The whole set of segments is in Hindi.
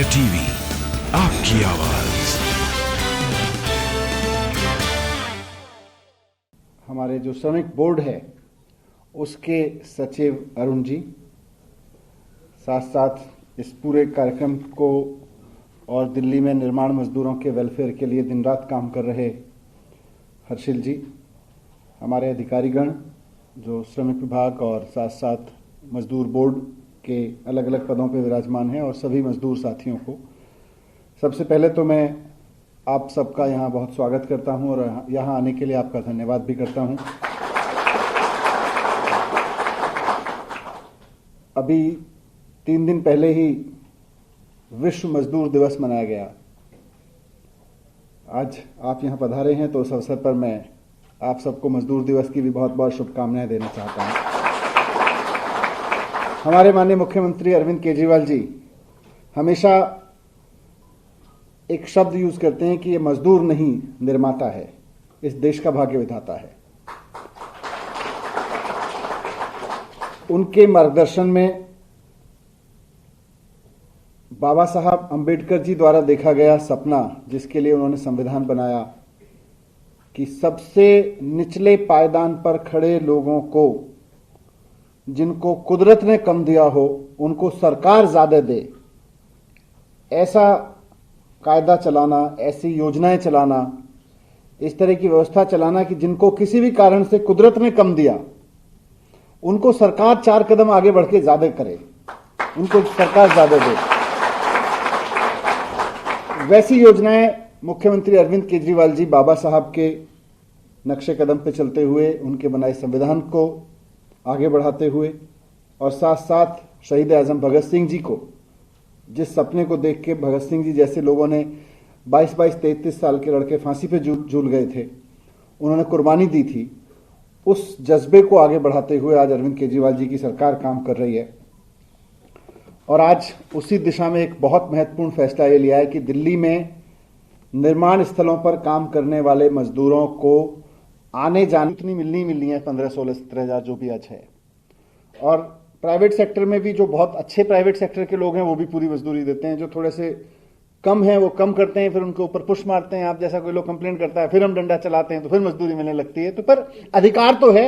इंडिया टीवी, आपकी आवाज। हमारे जो श्रमिक बोर्ड है उसके सचिव अरुण जी, साथ साथ इस पूरे कार्यक्रम को और दिल्ली में निर्माण मजदूरों के वेलफेयर के लिए दिन रात काम कर रहे हर्षिल जी, हमारे अधिकारीगण जो श्रमिक विभाग और साथ साथ मजदूर बोर्ड के अलग अलग पदों पर विराजमान हैं, और सभी मजदूर साथियों को सबसे पहले तो मैं आप सबका यहाँ बहुत स्वागत करता हूँ और यहाँ आने के लिए आपका धन्यवाद भी करता हूँ। अभी 3 दिन पहले ही विश्व मजदूर दिवस मनाया गया। आज आप यहाँ पधारे हैं तो उस अवसर पर मैं आप सबको मजदूर दिवस की भी बहुत बहुत शुभकामनाएं देना चाहता हूँ। हमारे माननीय मुख्यमंत्री अरविंद केजरीवाल जी हमेशा एक शब्द यूज करते हैं कि ये मजदूर नहीं निर्माता है, इस देश का भाग्य विधाता है। उनके मार्गदर्शन में बाबा साहब अंबेडकर जी द्वारा देखा गया सपना, जिसके लिए उन्होंने संविधान बनाया कि सबसे निचले पायदान पर खड़े लोगों को, जिनको कुदरत ने कम दिया हो, उनको सरकार ज्यादा दे, ऐसा कायदा चलाना, ऐसी योजनाएं चलाना, इस तरह की व्यवस्था चलाना कि जिनको किसी भी कारण से कुदरत ने कम दिया, उनको सरकार 4 कदम आगे बढ़ के ज्यादा करे, उनको सरकार ज्यादा दे। वैसी योजनाएं मुख्यमंत्री अरविंद केजरीवाल जी बाबा साहब के नक्शे कदम पे चलते हुए, उनके बनाए संविधान को आगे बढ़ाते हुए, और साथ साथ शहीद आजम भगत सिंह जी को, जिस सपने को देख के भगत सिंह जी जैसे लोगों ने 22-22, 33 साल के लड़के फांसी पे झूल गए थे, उन्होंने कुर्बानी दी थी, उस जज्बे को आगे बढ़ाते हुए आज अरविंद केजरीवाल जी की सरकार काम कर रही है। और आज उसी दिशा में एक बहुत महत्वपूर्ण फैसला ये लिया है कि दिल्ली में निर्माण स्थलों पर काम करने वाले मजदूरों को आने जाने इतनी मिलनी है 15, 16, 17 हजार जो भी आज है। और प्राइवेट सेक्टर में भी जो बहुत अच्छे प्राइवेट सेक्टर के लोग हैं वो भी पूरी मजदूरी देते हैं। जो थोड़े से कम हैं वो कम करते हैं, फिर उनके ऊपर पुश मारते हैं, आप जैसा कोई लोग कंप्लेंट करता है, फिर हम डंडा चलाते हैं तो फिर मजदूरी मिलने लगती है। तो पर अधिकार तो है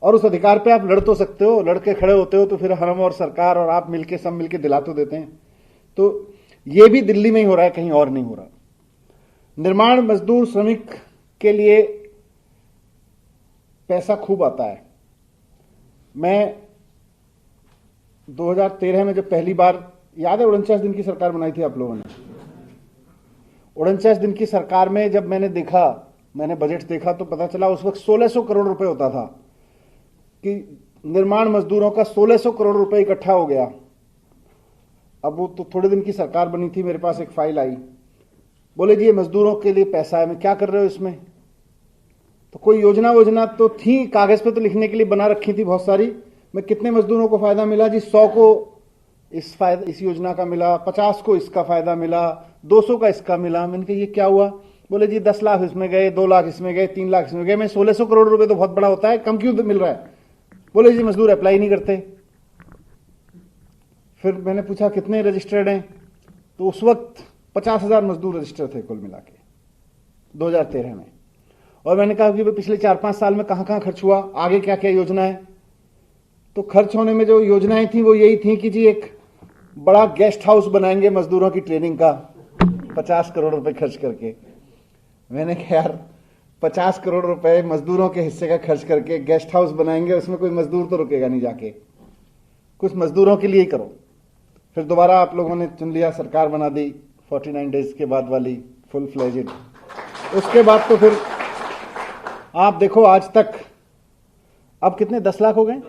और उस अधिकार पे आप लड़ तो सकते हो, लड़के खड़े होते हो तो फिर हम और सरकार और आप मिलके सब मिलके दिला तो देते हैं। तो ये भी दिल्ली में ही हो रहा है, कहीं और नहीं हो रहा। निर्माण मजदूर श्रमिक के लिए पैसा खूब आता है। मैं 2013 में जब पहली बार, याद है 49 दिन की सरकार बनाई थी आप लोगों ने, 49 दिन की सरकार में जब मैंने बजट देखा तो पता चला उस वक्त 1600 करोड़ रुपए होता था, कि निर्माण मजदूरों का 1600 करोड़ रुपए इकट्ठा हो गया। अब वो तो थोड़े दिन की सरकार बनी थी, मेरे पास एक फाइल आई, बोले जी ये मजदूरों के लिए पैसा है, मैं क्या कर रहे हो इसमें? तो कोई योजना तो थी, कागज पे तो लिखने के लिए बना रखी थी बहुत सारी। मैं कितने मजदूरों को फायदा मिला जी? 100 को इस योजना का मिला, 50 को इसका फायदा मिला, 200 का इसका मिला। मैंने कहा ये क्या हुआ? बोले जी 10 लाख इसमें गए, 2 लाख इसमें गए, 3 लाख इसमें गए। मैं 1600 करोड़ रुपए तो बहुत बड़ा होता है, कम क्यों मिल रहा है? बोले जी मजदूर अप्लाई नहीं करते। फिर मैंने पूछा कितने रजिस्टर्ड हैं, तो उस वक्त 50,000 मजदूर रजिस्टर्ड थे कुल मिला के 2013 में। और मैंने कहा कि पिछले 4-5 साल में कहां खर्च हुआ, आगे क्या क्या योजना है? तो खर्च होने में जो योजनाएं थी वो यही थी कि जी एक बड़ा गेस्ट हाउस बनाएंगे मजदूरों की ट्रेनिंग का, 50 करोड़ रुपए खर्च करके। मैंने कहा यार 50 करोड़ रुपए मजदूरों के हिस्से का खर्च करके गेस्ट हाउस बनाएंगे, उसमें कोई मजदूर तो रुकेगा नहीं, जाके कुछ मजदूरों के लिए ही करो। फिर दोबारा आप लोगों ने चुन लिया, सरकार बना दी 49 डेज के बाद वाली फुल फ्लेजेड। उसके बाद तो फिर आप देखो आज तक अब कितने 10 लाख हो गए,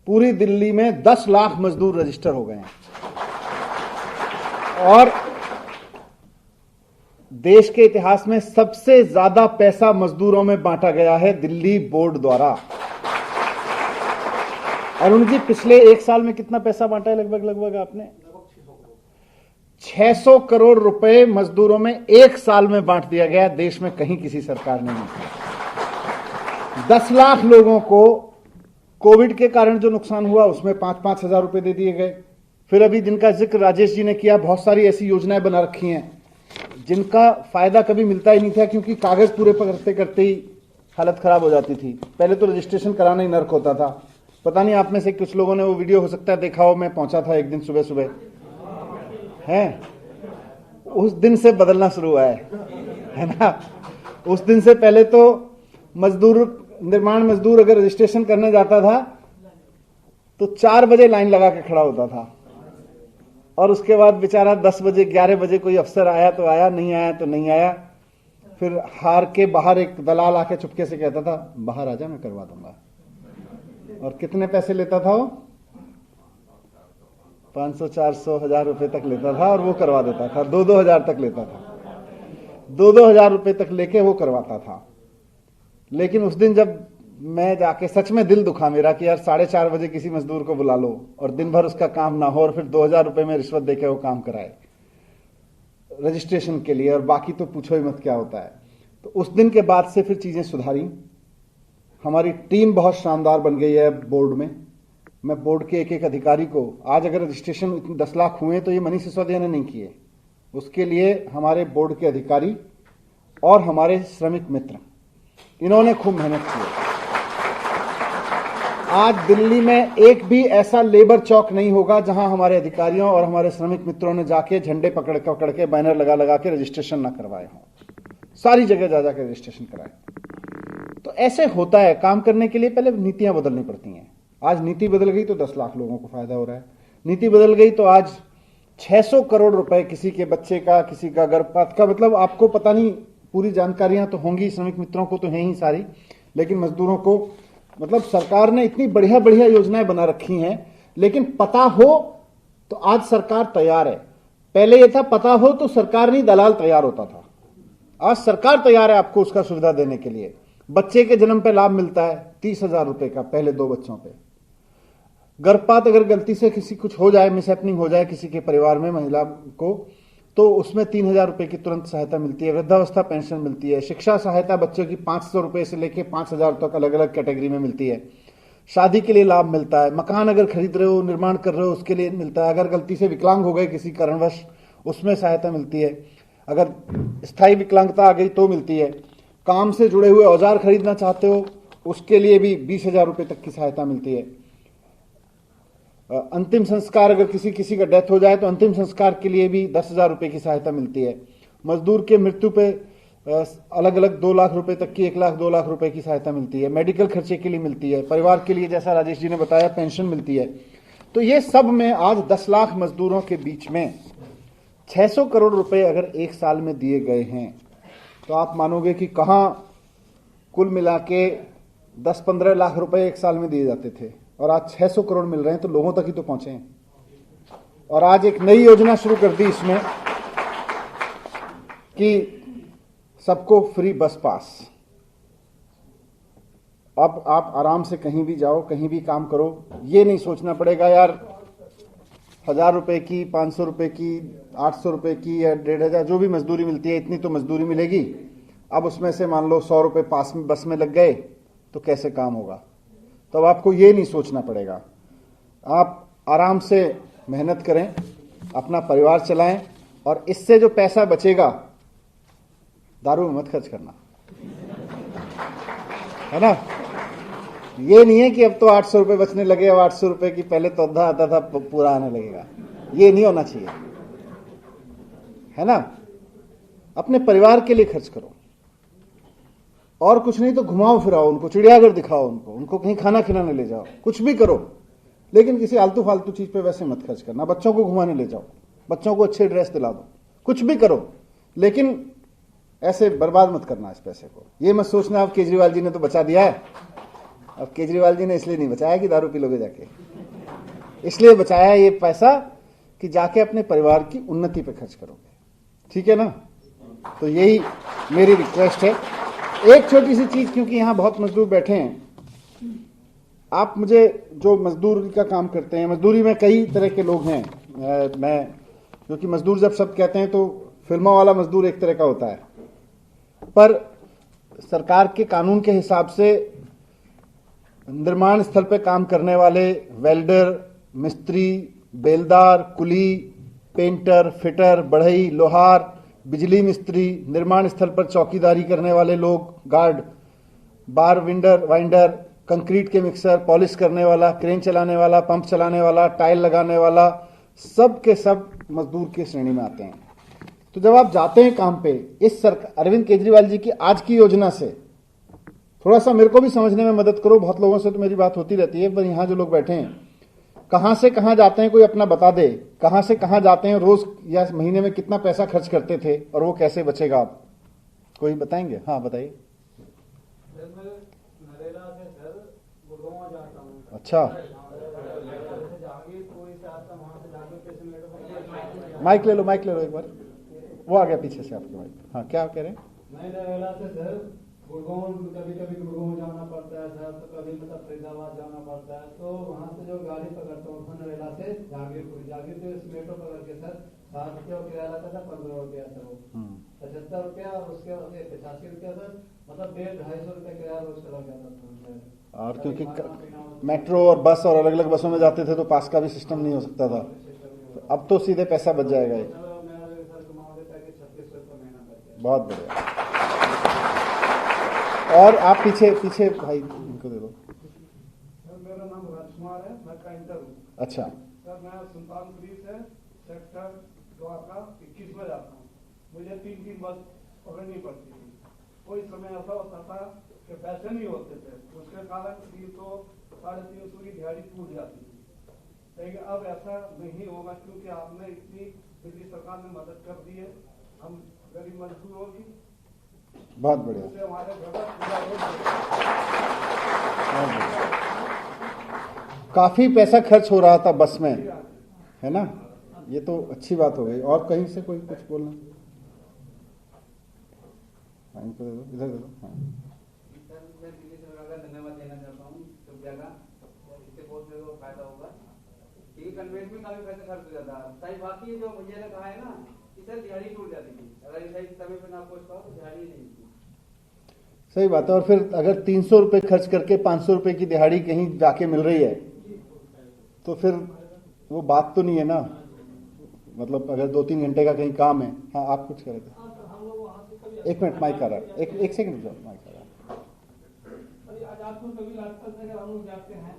पूरी दिल्ली में 10 लाख मजदूर रजिस्टर हो गए हैं। और देश के इतिहास में सबसे ज्यादा पैसा मजदूरों में बांटा गया है दिल्ली बोर्ड द्वारा। अरुण जी पिछले 1 साल में कितना पैसा बांटा है? लगभग आपने 600 करोड़ रुपए मजदूरों में 1 साल में बांट दिया गया। देश में कहीं किसी सरकार ने नहीं किया। 10 लाख लोगों को कोविड के कारण जो नुकसान हुआ उसमें 5-5 हजार रुपए दे दिए गए। फिर अभी जिनका जिक्र राजेश जी ने किया, बहुत सारी ऐसी योजनाएं बना रखी हैं जिनका फायदा कभी मिलता ही नहीं था, क्योंकि कागज पूरे करते करते ही हालत खराब हो जाती थी। पहले तो रजिस्ट्रेशन कराना ही नर्क होता था। पता नहीं आप में से कुछ लोगों ने वो वीडियो हो सकता है देखा हो, मैं पहुंचा था एक दिन सुबह सुबह, है उस दिन से बदलना शुरू हुआ है ना। उस दिन से पहले तो मजदूर, निर्माण मजदूर अगर रजिस्ट्रेशन करने जाता था तो 4 बजे लाइन लगा के खड़ा होता था, और उसके बाद बेचारा 10 बजे 11 बजे कोई अफसर आया तो आया, नहीं आया तो नहीं आया। फिर हार के बाहर एक दलाल आके चुपके से कहता था बाहर आजा मैं करवा दूंगा, और कितने पैसे लेता था वो? 500 400 1000 रुपए तक लेता था, और वो करवा देता था। 2-2 हजार तक लेता था, 2-2 हजार रुपए तक लेके वो करवाता था। लेकिन उस दिन जब मैं जाके, सच में दिल दुखा मेरा कि यार 4:30 बजे किसी मजदूर को बुला लो और दिन भर उसका काम ना हो, और फिर 2000 रुपए में रिश्वत देके वो काम कराए रजिस्ट्रेशन के लिए, और बाकी तो पूछो ही मत क्या होता है। तो उस दिन के बाद से फिर चीजें सुधारी। हमारी टीम बहुत शानदार बन गई है बोर्ड में। मैं बोर्ड के एक एक अधिकारी को, आज अगर रजिस्ट्रेशन 10 लाख हुए तो ये मनीष सिसोदिया ने नहीं किए, उसके लिए हमारे बोर्ड के अधिकारी और हमारे श्रमिक मित्र, इन्होंने खूब मेहनत की। आज दिल्ली में एक भी ऐसा लेबर चौक नहीं होगा जहां हमारे अधिकारियों और हमारे श्रमिक मित्रों ने जाके झंडे पकड़ पकड़ के, बैनर लगा लगा के रजिस्ट्रेशन ना करवाए हों। सारी जगह जा जाकर रजिस्ट्रेशन कराए। तो ऐसे होता है, काम करने के लिए पहले नीतियां बदलनी पड़ती हैं। आज नीति बदल गई तो 10 लाख लोगों को फायदा हो रहा है। नीति बदल गई तो आज 600 करोड़ रुपए किसी के बच्चे का, किसी का गर्भपात का, मतलब आपको पता नहीं, पूरी जानकारियां तो होंगी, श्रमिक मित्रों को तो हैं ही सारी, लेकिन मजदूरों को, मतलब सरकार ने इतनी बढ़िया बढ़िया योजनाएं बना रखी हैं। लेकिन पता हो तो आज सरकार तैयार है। पहले यह था पता हो तो सरकार नहीं, दलाल तैयार होता था। आज सरकार तैयार है आपको उसका सुविधा देने के लिए। बच्चे के जन्म पे लाभ मिलता है 30,000 रुपए का, पहले 2 बच्चों पे। गर्भपात अगर गलती से किसी कुछ हो जाए, मिसहैपनिंग हो जाए किसी के परिवार में महिला को, तो उसमें 3,000 रुपए की तुरंत सहायता मिलती है। वृद्धावस्था पेंशन मिलती है। शिक्षा सहायता बच्चों की 500 रुपए से लेकर 5,000 तक अलग अलग कैटेगरी में मिलती है। शादी के लिए लाभ मिलता है। मकान अगर खरीद रहे हो, निर्माण कर रहे हो, उसके लिए मिलता है। अगर गलती से विकलांग हो गए किसी कारणवश, उसमें सहायता मिलती है। अगर स्थायी विकलांगता आ गई तो मिलती है। काम से जुड़े हुए औजार खरीदना चाहते हो, उसके लिए भी 20,000 रुपए तक की सहायता मिलती है। अंतिम संस्कार, अगर किसी का डेथ हो जाए तो अंतिम संस्कार के लिए भी 10,000 रुपए की सहायता मिलती है। मजदूर के मृत्यु पे अलग अलग 2 लाख रुपए तक की, 1 लाख 2 लाख रुपए की सहायता मिलती है। मेडिकल खर्चे के लिए मिलती है। परिवार के लिए, जैसा राजेश जी ने बताया, पेंशन मिलती है। तो ये सब में आज 10 लाख मजदूरों के बीच में 600 करोड़ रुपए अगर एक साल में दिए गए हैं, तो आप मानोगे कि कहां कुल मिला के 10-15 लाख रुपए एक साल में दिए जाते थे, और आज 600 करोड़ मिल रहे हैं, तो लोगों तक ही तो पहुंचे हैं। और आज एक नई योजना शुरू कर दी इसमें कि सबको फ्री बस पास। अब आप आराम से कहीं भी जाओ, कहीं भी काम करो, ये नहीं सोचना पड़ेगा यार 1,000 रुपए की, 500 रुपए की, 800 रुपए की या 1,500, जो भी मजदूरी मिलती है इतनी तो मजदूरी मिलेगी। अब उसमें से मान लो 100 रुपए पास में बस में लग गए तो कैसे काम होगा? तो अब आपको ये नहीं सोचना पड़ेगा। आप आराम से मेहनत करें, अपना परिवार चलाएं, और इससे जो पैसा बचेगा दारू में मत खर्च करना, है ना। ये नहीं है कि अब तो 800 रुपए बचने लगे, अब 800 रुपए की पहले तो आधा आता था, पूरा आने लगेगा। ये नहीं होना चाहिए, है ना। अपने परिवार के लिए खर्च करो, और कुछ नहीं तो घुमाओ फिराओ उनको, चिड़ियाघर दिखाओ उनको कहीं खाना खिलाने ले जाओ, कुछ भी करो। लेकिन किसी आलतू फालतू चीज पे वैसे मत खर्च करना। बच्चों को घुमाने ले जाओ, बच्चों को अच्छे ड्रेस दिला दो, कुछ भी करो, लेकिन ऐसे बर्बाद मत करना इस पैसे को। ये मत सोचना अब केजरीवाल जी ने तो बचा दिया है। अब केजरीवाल जी ने इसलिए नहीं बचाया कि दारू पी लोगे जाके, इसलिए बचाया ये पैसा कि जाके अपने परिवार की उन्नति पे खर्च करोगे, ठीक है ना। तो यही मेरी रिक्वेस्ट है। एक छोटी सी चीज, क्योंकि यहां बहुत मजदूर बैठे हैं, आप मुझे, जो मजदूरी का काम करते हैं, मजदूरी में कई तरह के लोग हैं, मैं, क्योंकि मजदूर जब शब्द कहते हैं तो फिल्मों वाला मजदूर एक तरह का होता है, पर सरकार के कानून के हिसाब से निर्माण स्थल पे काम करने वाले वेल्डर, मिस्त्री, बेलदार, कुली, पेंटर, फिटर, बढ़ई, लोहार, बिजली मिस्त्री, निर्माण स्थल पर चौकीदारी करने वाले लोग, गार्ड, बार वाइंडर, कंक्रीट के मिक्सर, पॉलिश करने वाला, क्रेन चलाने वाला, पंप चलाने वाला, टाइल लगाने वाला, सब के सब मजदूर की श्रेणी में आते हैं। तो जब आप जाते हैं काम पे, इस अरविंद केजरीवाल जी की आज की योजना से थोड़ा सा मेरे को भी समझने में मदद करो। बहुत लोगों से तो मेरी बात होती रहती है, पर यहां जो लोग बैठे हैं, कहां से कहां जाते हैं, कोई अपना बता दे। कहां से कहां जाते हैं, रोज या महीने में कितना पैसा खर्च करते थे और वो कैसे बचेगा, आप कोई बताएंगे? हाँ बताइए। अच्छा, माइक ले लो एक बार। वो आ गया पीछे से आपके माइक। हाँ, क्या कह रहे हैं? मैं नरेला से सर गुड़गांव, कभी गुड़गांव जाना पड़ता है सर, तो कभी मतलब फरीदाबाद जाना पड़ता है, तो वहाँ से जो गाड़ी पकड़ता हूँ नरेला से जागीर से मेट्रो पकड़ के सर 7 रुपया किराया लगता था, 15 रुपया सर वो 75 रुपया, और उसके 85 रुपया सर, मतलब 150-250 रुपया किराया रोज का लग जाता था। और क्योंकि मेट्रो और बस और अलग अलग बसों में जाते थे तो पास का भी सिस्टम नहीं हो सकता था, अब तो सीधे पैसा बच जाएगा। बहुत बढ़िया। और आप पीछे भाई इनको दे दो। सर मेरा नाम राजकुमार है, मैं काइंटर हूँ। अच्छा सर, मैं सुल्तानपुरी से सेक्टर द्वारका 21 में जाता हूँ। मुझे 3 बस पकड़नी पड़ती थी। कोई समय ऐसा होता था कि पैसे नहीं होते थे, उसके कारण 300-350 की दिहाड़ी टूट जाती थी। लेकिन अब ऐसा नहीं होगा, क्योंकि आपने इतनी दिल्ली सरकार ने मदद कर दी है। हम गरीब मजदूर होगी। बहुत बढ़िया। हमारे घर काफी पैसा खर्च हो रहा था बस में, है ना? ये तो अच्छी बात हो गई। और कहीं से कोई कुछ बोलना? इनको दे दो, इधर दे दो। हाँ। मैं दिल्ली सरकार का धन्यवाद देना चाहता हूँ, इससे बहुत मेरे को फायदा होगा। ये कन्वेंट में काफी पैसा खर्च हो जाता है। सही बाकी जो भैया ने कहा है ना, कि सर दिहाड़ी टूट जाती थी, अगर सही समय पर ना पहुंच पाओ तो दिहाड़ी नहीं थी। सही बात है। और फिर अगर 300 रुपए खर्च करके 500 रुपए की दिहाड़ी कहीं जाके मिल रही है, तो फिर वो बात तो नहीं है ना। मतलब अगर 2-3 घंटे का कहीं काम है। हाँ, आप कुछ कह रहे थे? एक मिनट, माइक आ रहा है। एक सेकंड जाओ, माइक आ रहा है। आजादपुर कभी लाजपत नगर हम लोग जाते हैं,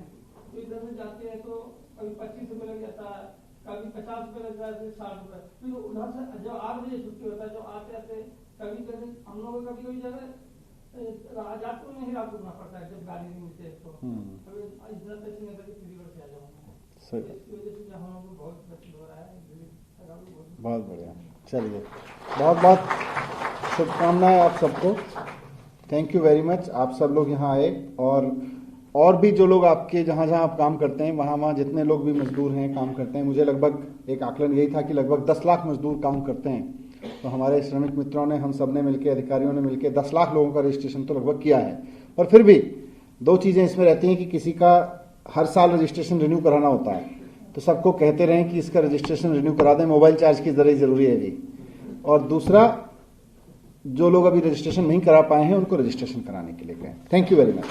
तो इधर से जाते हैं तो कभी 25 रुपये लग जाता है, कभी 50 रुपये लग जाता है, 60 रुपये। फिर उधर से जो 8 बजे छुट्टी होता है, जो आते कभी हम लोगों को कभी जगह आजादपुर में ही रात रुकना पड़ता है, जब गाड़ी नहीं मिलती है तो कभी इतना पैसे नहीं कभी फ्रीवर से आ जाऊंगा। इस वजह से हम लोग को बहुत बचत हो रहा है। बहुत बढ़िया। चलिए, बहुत बहुत शुभकामनाएं आप सबको। Thank you very much. आप सब लोग यहाँ आए, और भी जो लोग आपके जहाँ जहाँ आप काम करते हैं, वहाँ जितने लोग भी मजदूर हैं, काम करते हैं, मुझे लगभग एक आकलन यही था कि लगभग 10 लाख मजदूर काम करते हैं। तो हमारे श्रमिक मित्रों ने, हम सब ने मिलकर, अधिकारियों ने मिलकर 10 लाख लोगों का रजिस्ट्रेशन तो लगभग किया है। और फिर भी 2 चीज़ें इसमें रहती हैं कि किसी का हर साल रजिस्ट्रेशन रिन्यू कराना होता है, तो सबको कहते रहें कि इसका रजिस्ट्रेशन रिन्यू करा दें, मोबाइल चार्ज की ज़रूरी है भी। और दूसरा, जो लोग अभी रजिस्ट्रेशन नहीं करा पाए हैं उनको रजिस्ट्रेशन कराने के लिए कहें। Thank you very much.